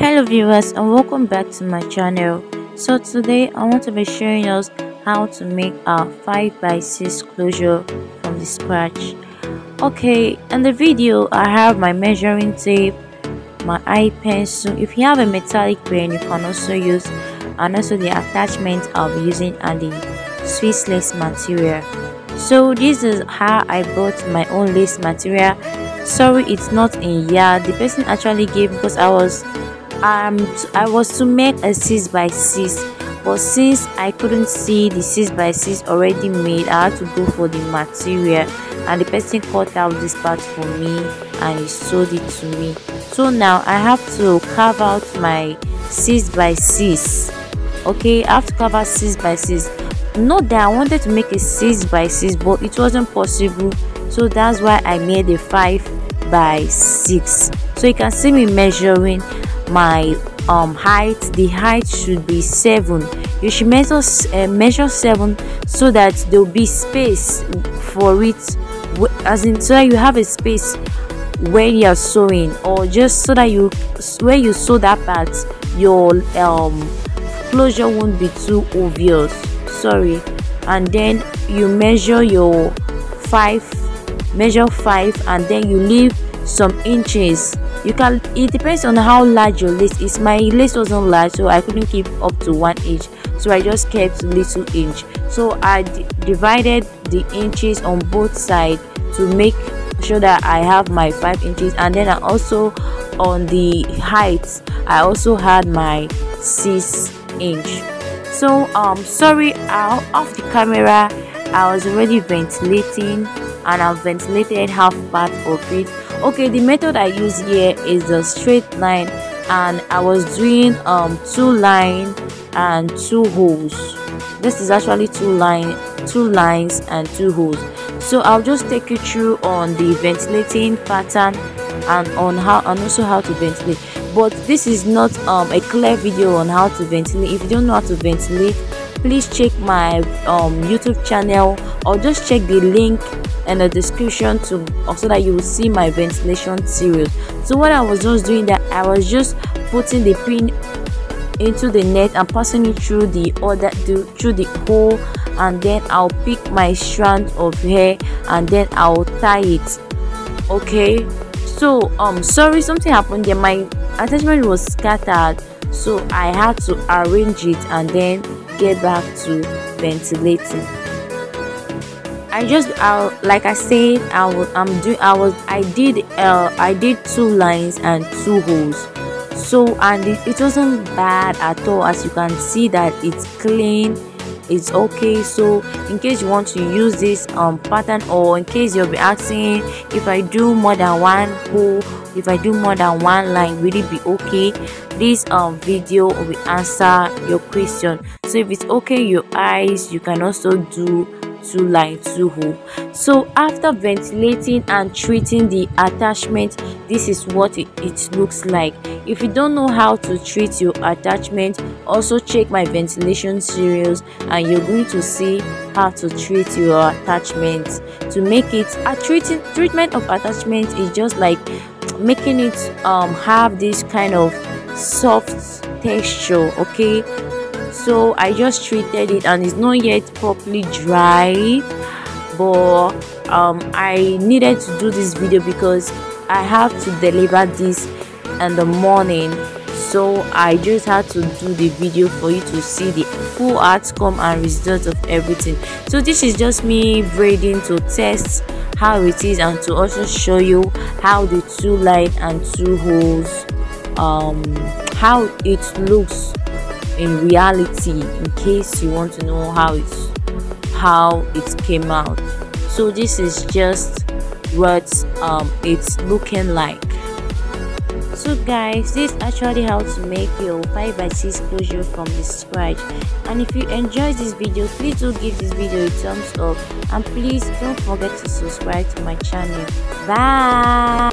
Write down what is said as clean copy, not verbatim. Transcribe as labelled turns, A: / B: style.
A: Hello viewers, and welcome back to my channel. So today I want to be showing us how to make a 5x6 closure from the scratch. Okay, in the video I have my measuring tape, my eye pencil. If you have a metallic pen you can also use, and also the attachment I'll be using and the Swiss lace material. So this is how I bought my own lace material. Sorry, it's not in yard. The person actually gave, because I was to make a 6x6, but since I couldn't see the 6x6 already made, I had to go for the material, and the person cut out this part for me and he sewed it to me. So now I have to carve out my 6x6. Okay, I have to carve out 6x6. Not that I wanted to make a 6x6, but it wasn't possible, so that's why I made a 5x6. So you can see me measuring my height. The height should be 7. You should measure 7 so that there will be space for it, as in so that you have a space where you are sewing, or just so that where you sew that part, your closure won't be too obvious. Sorry. And then you measure your 5, and then you leave some inches. You can, it depends on how large your lace is. My lace wasn't large, so I couldn't keep up to 1 inch, so I just kept little inch. So I divided the inches on both sides to make sure that I have my 5 inches, and then I also, on the height, I also had my 6 inch. So sorry, off the camera I was already ventilating, and I ventilated half part of it. Okay, the method I use here is a straight line, and I was doing 2 lines and 2 holes. This is actually 2 lines and 2 holes. So I'll just take you through on the ventilating pattern and on how, and also how to ventilate. But this is not a clear video on how to ventilate. If you don't know how to ventilate, please check my YouTube channel, or just check the link in the description so that you will see my ventilation series. So what I was just doing, that I was just putting the pin into the net and passing it through the hole, and then I'll pick my strand of hair and then I'll tie it. Okay, so sorry, something happened there. My attachment was scattered, so I had to arrange it and then get back to ventilating. Like I said, I did 2 lines and 2 holes. So, and it wasn't bad at all. As you can see that it's clean, it's okay. So in case you want to use this pattern, or in case you'll be asking if I do more than 1 hole, if I do more than 1 line, will it be okay? This video will answer your question. So if it's okay your eyes, you can also do 2 lines, 2 holes. So after ventilating and treating the attachment, this is what it looks like. If you don't know how to treat your attachment, also check my ventilation series, and you're going to see how to treat your attachment. To make it a treatment of attachment is just like making it have this kind of soft texture. Okay, so I just treated it, and it's not yet properly dry, but I needed to do this video because I have to deliver this in the morning, so I just had to do the video for you to see the full outcome and result of everything. So this is just me braiding to test how it is, and to also show you how the 2 lines and 2 holes, how it looks in reality, in case you want to know how it came out. So this is just what it's looking like. So guys, this is actually how to make your 5x6 closure from the scratch. And if you enjoyed this video, please do give this video a thumbs up, and please don't forget to subscribe to my channel. Bye.